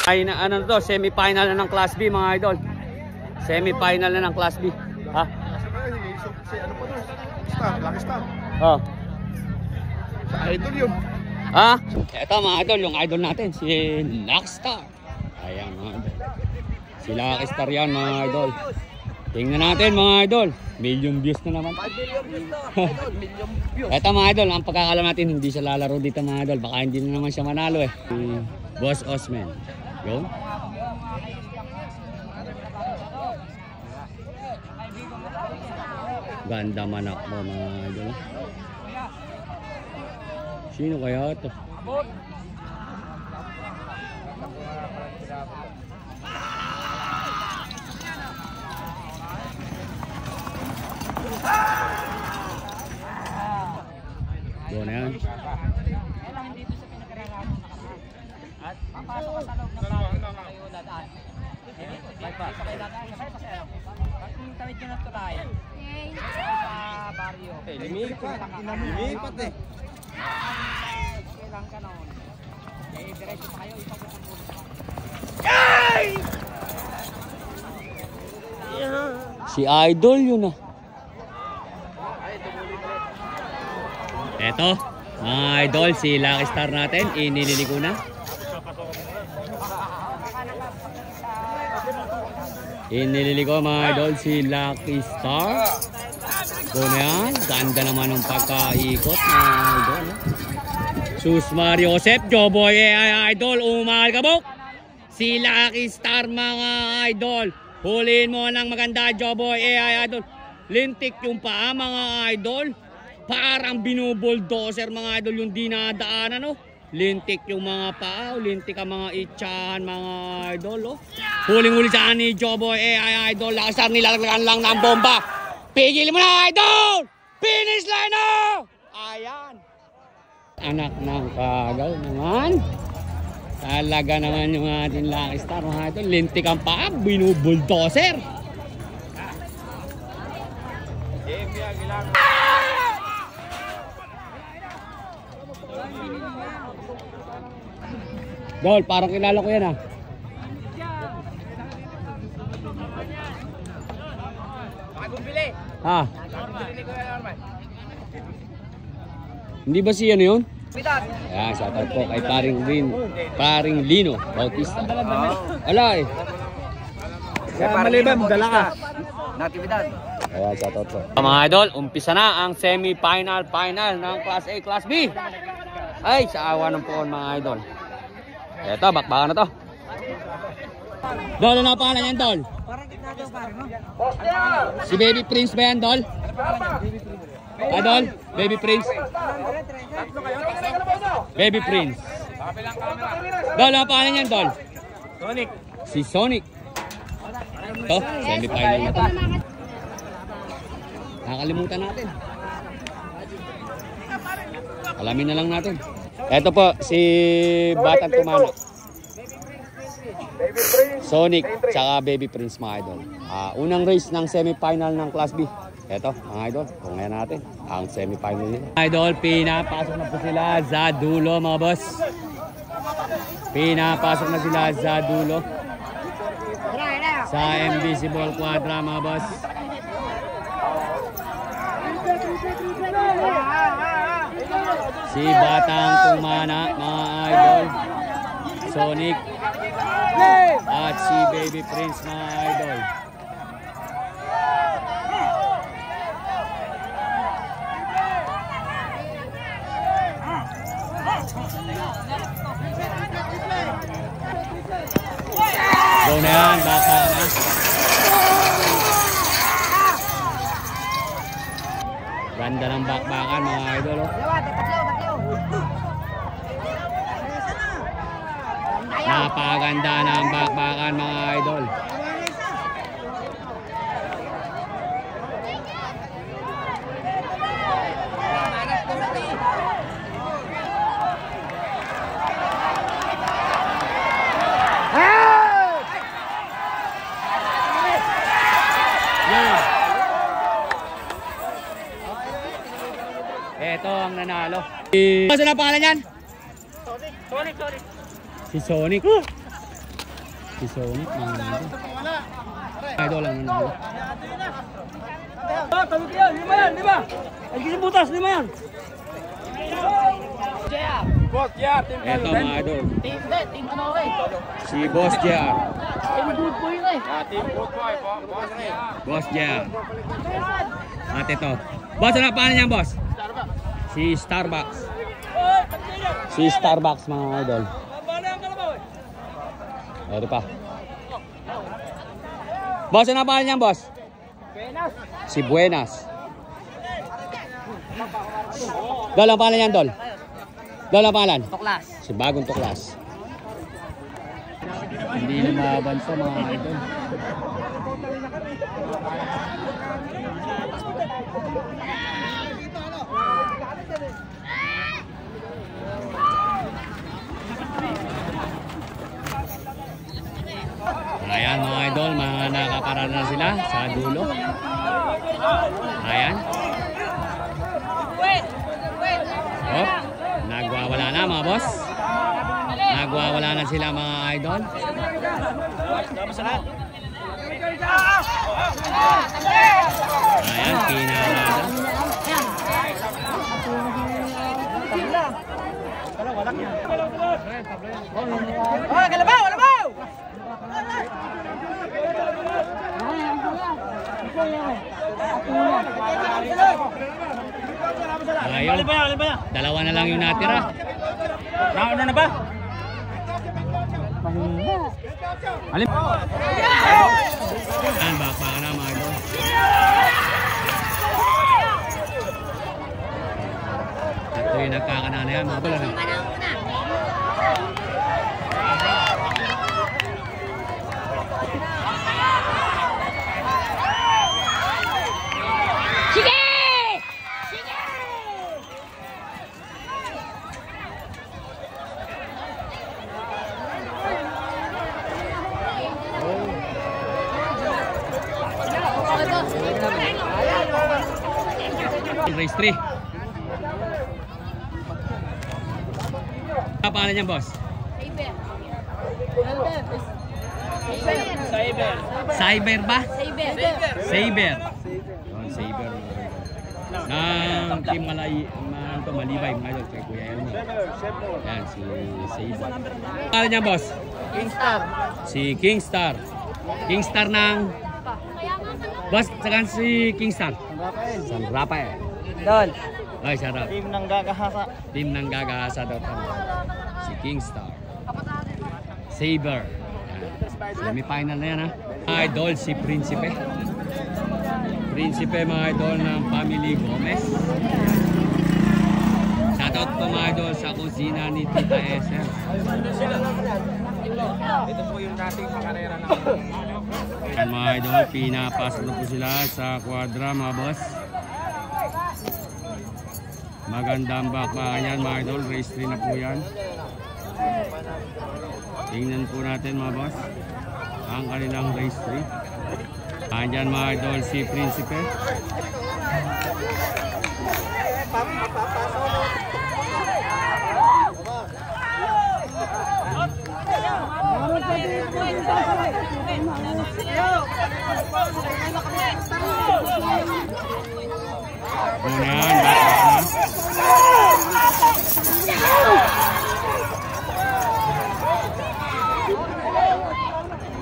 Ay na ano to, semi-final na ng Class B mga idol. Semi-final na ng Class B. Ha? Ano pa to? Star, Lucky Star. Oh. Sa idol yun. Ha? Ito mga idol, yung idol natin si Lucky Star. Ayan mga idol. Si Lucky Star yan mga idol. Tingnan natin mga idol. Million views na naman. 5 million views na idol, million views. Ito mga idol, ang pagkakalam natin hindi siya lalaro dito mga idol. Baka hindi na naman siya manalo eh. Boss Osman. Yun. Ganda manak mo mga idol. Sino kaya ito? Doon na yan. At papasok ka sa loob ng bahay kayo dadaan. Bypass. Tawid nyo na ito tayo. Sa barrio. Lumipat eh. Kailangan ka noon. Kaya diretso pa kayo. Ipagod ang pulis. Si Idol yun ah. Eto, mga idol, si Lucky Star natin, inililiko na. Inililiko mga idol si Lucky Star. Kung yan, ganda naman ng pagkaikot mga idol. Sus Mario Joseph, Joboy idol, umalkabok. Si Lucky Star mga idol. Huliin mo ng maganda, Joboy idol. Lintik yung paa mga idol. Parang binubulldozer mga idol yung dinadaanan, no? Lintik yung mga paa, lintik ang mga itsahan mga idol, oh. Huling-huli saan ni Joboy idol. Lucky Star, nilalaglagan lang ng bomba. Pigil mo na idol! Finish line na! Ayan. Anak ng kagaw naman. Talaga naman yung ating Lucky Star mga idol. Lintik ang paa, binubulldozer. Dol, parang kilala ko yan ah. Pagumbili. Ha? Pagumbili ko yan, Norman. Hindi ba si ano yun? Pitan. Ayan, shoutout po kay paring Lino Bautista. Ala eh. Kaya maliban, dala ka. Natividad. Ayan, shoutout po. Mga idol, umpisa na ang semi-final ng Class A, Class B. Ay, sa awa ng poon mga idol. Eto, bakbakan na to. Dol, ano ang pangalan yan, Dol? Si Baby Prince ba yan, Dol? Ah, Dol? Baby Prince? Baby Prince. Dol, ano ang pangalan yan, Dol? Sonic. Si Sonic. Ito, semi-final na to. Nakakalimutan natin. Alamin na lang natin. Ito po, si Batang Tumana. Sonic, tsaka Baby Prince mga idol. Unang race ng semi-final ng Class B. Ito, mga idol, kung ngayon natin, ang semi-final nila. Idol, pinapasok na po sila sa dulo mga boss. Pinapasok na sila sa dulo. Sa Invisible Quadra mga boss. Si Batang Tumana mga idol. Sonic. At si Baby Prince mga idol. Go na yan, baka na. Ganda ng bakbakan mga idol, oh. Napakaganda ng bakbakan mga idol. Ito ang nanalo. Ano na pangalan yan? Sonic. Si Sonic. Si Sonic. Idol lang nanalo. Tawag yan, 5 yan, 5. Ay, gising butas, 5 yan. Boss, yeah, team Ito mga idol. Team ano rin? Si Boss JR. Team good boy rin. team good boy, boss rin. Boss JR. At ito. Boss, ano pangalan niyan, boss? Si Starbucks. Si Starbucks mga idol. Ito pa. Boss, ano pangalan niyan, boss? Si Buenas. Dol, ang pangalan niyan, Dol? Dol, ang pangalan? Tuklas. Si Bagong Tuklas. Hindi lumaban sa mga idol. Ayan mga idol, mga nakaparada na sila sa dulo. Ayan. Hop, nagwawala na mga boss. Nagwawala na sila mga idol. Ayan, pinarada. Kalabaw! Ayun, dalawa na lang yung natira. Nauna na ba? Alin? Ayan, baka na mga idol. Ito yung nagkakanana yan mga idol. Race 3. Paano niyan, boss? Cyber ba? Saber. Yun, Saber. Ng Team Malibay, mga idol, kay Kuya Elmo. Yan, si Saber. Paano niyan, boss? Kingstar. Si Kingstar. Kingstar ng... Boss, sakan si Kingstar. San Rafael. Dol. Ay, sarap. Team ng gagahasa. Team ng gagahasa daw kami. Si Kingstar. Saber. Semi-final na yan ha. Mga idol, si Prinsipe. Prinsipe mga idol ng Family Gomez. Shoutout po mga idol sa kusina ni Tita SM. Ito po yung dating pakarera ng... Yan mga idol, pinapasok na po sila sa quadra mga boss. Magandang bakbakan yan mga idol, race 3 na po yan. Tingnan po natin mga boss ang kanilang race 3. Andyan mga idol si Prinsipe. Yan,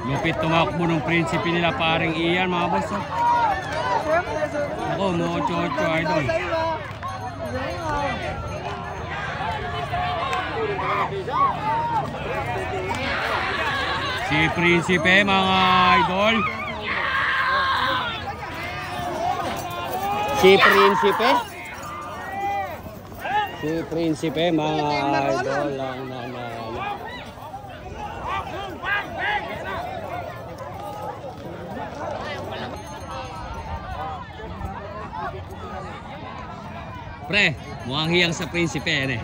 lupit tumakbo ng Prinsipe nila paring Ian mga boss. Ako, mo 8-8 idol. Si Prinsipe mga idol. Si Prinsipe. Si Prinsipe mga idol lang nanalo. Pre, mukhang hiyang sa Prinsipe yan eh.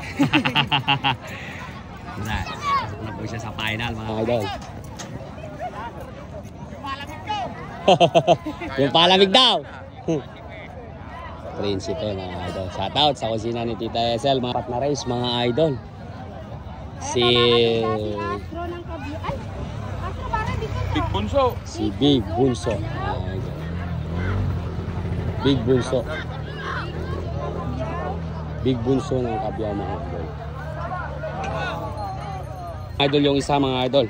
Pasok na po siya sa final mga idol. Yung palamig daw. Prinsipe mga idol. Shoutout sa kusina ni Tita Esel. Mga pat na race mga idol. Si Big Bunso. si Big Bunso. Mga idol. Big Bunso. Big Bunso ng Kabiyaw mga idol. Idol yung isa mga idol.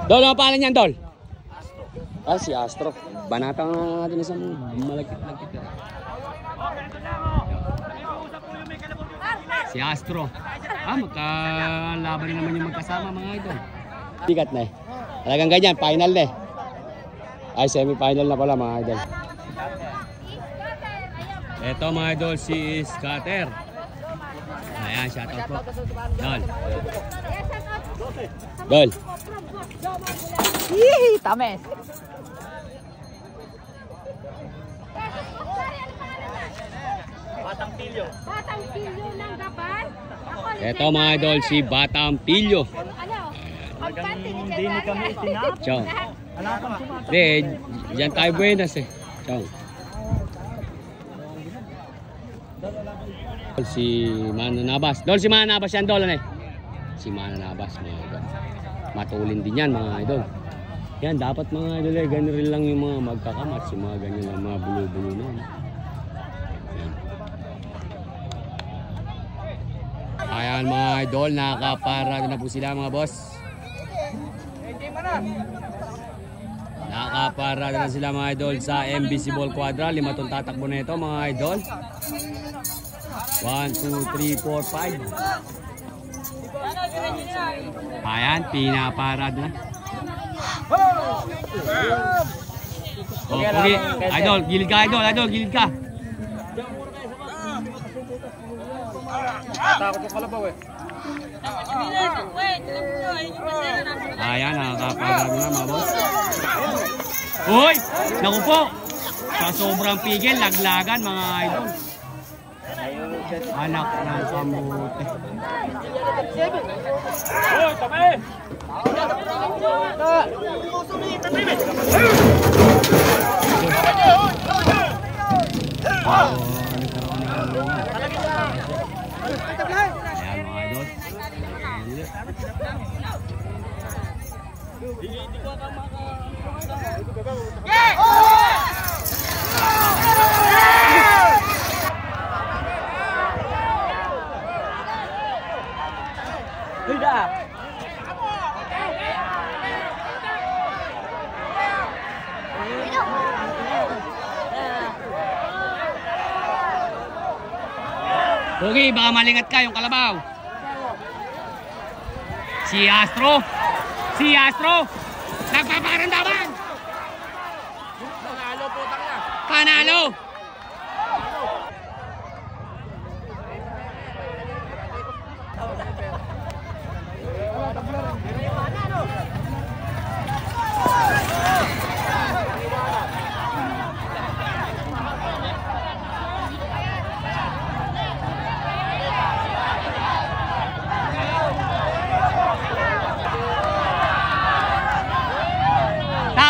Dol, ano pangalan niyan, Dol? Ah, si Astro. Banata nga natin isang malagkit-lagkit. Si Astro. Ah, magkalaban na naman yung magkasama mga idol. Bigat na eh. Talagang ganyan, final na eh. Ay, semi-final na pala mga idol. Ito mga idol, si Scatter. Ayan, shoutout po. Dol. Dol. Hihi, tames. Batang pilyo ng Gapan. Ito mga idol, si Batang Pilyo. Hindi ni kami itinap. Chong. Hindi, dyan tayo buenas eh. Chong. Si Mananabas. Dol, si Mananabas yan, Dol. Ano eh? Si Mananabas, mga idol. Matulin din yan, mga idol. Yan, dapat mga idol eh. Ganun rin lang yung mga magkakamat. Yung mga ganyan lang, mga bulo-bulo na. Yan. Ayan, mga idol. Nakaparada na po sila, mga boss. Nakaparada na sila, mga idol, sa MBC Ball Quadra. 5 tong tatakbo na ito, mga idol. 1, 2, 3, 4, 5. Ayan, pinaparad na. Oh, okay. Idol, gilid ka, idol, gilid ka. Takot yung kalabaw eh. Ayan, nakakaparad na mga boss. Uy, naku po. Sa sobrang pigil, laglagan mga idol. Anak ng kamote. Uy, tabi! Ayan mga idol. Tidak. Pogi, baka malingat ka yung kalabaw. Si Astro. Si Astro. Nagpaparandaman. Panalo, putang na. Panalo.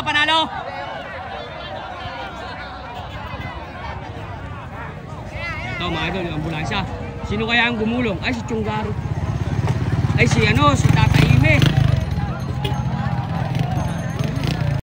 Panalo. Ito mga idol, yung ambulansya. Sino kaya ang gumulong? Ay, si Chunggaro. Ay, si Tata Ime.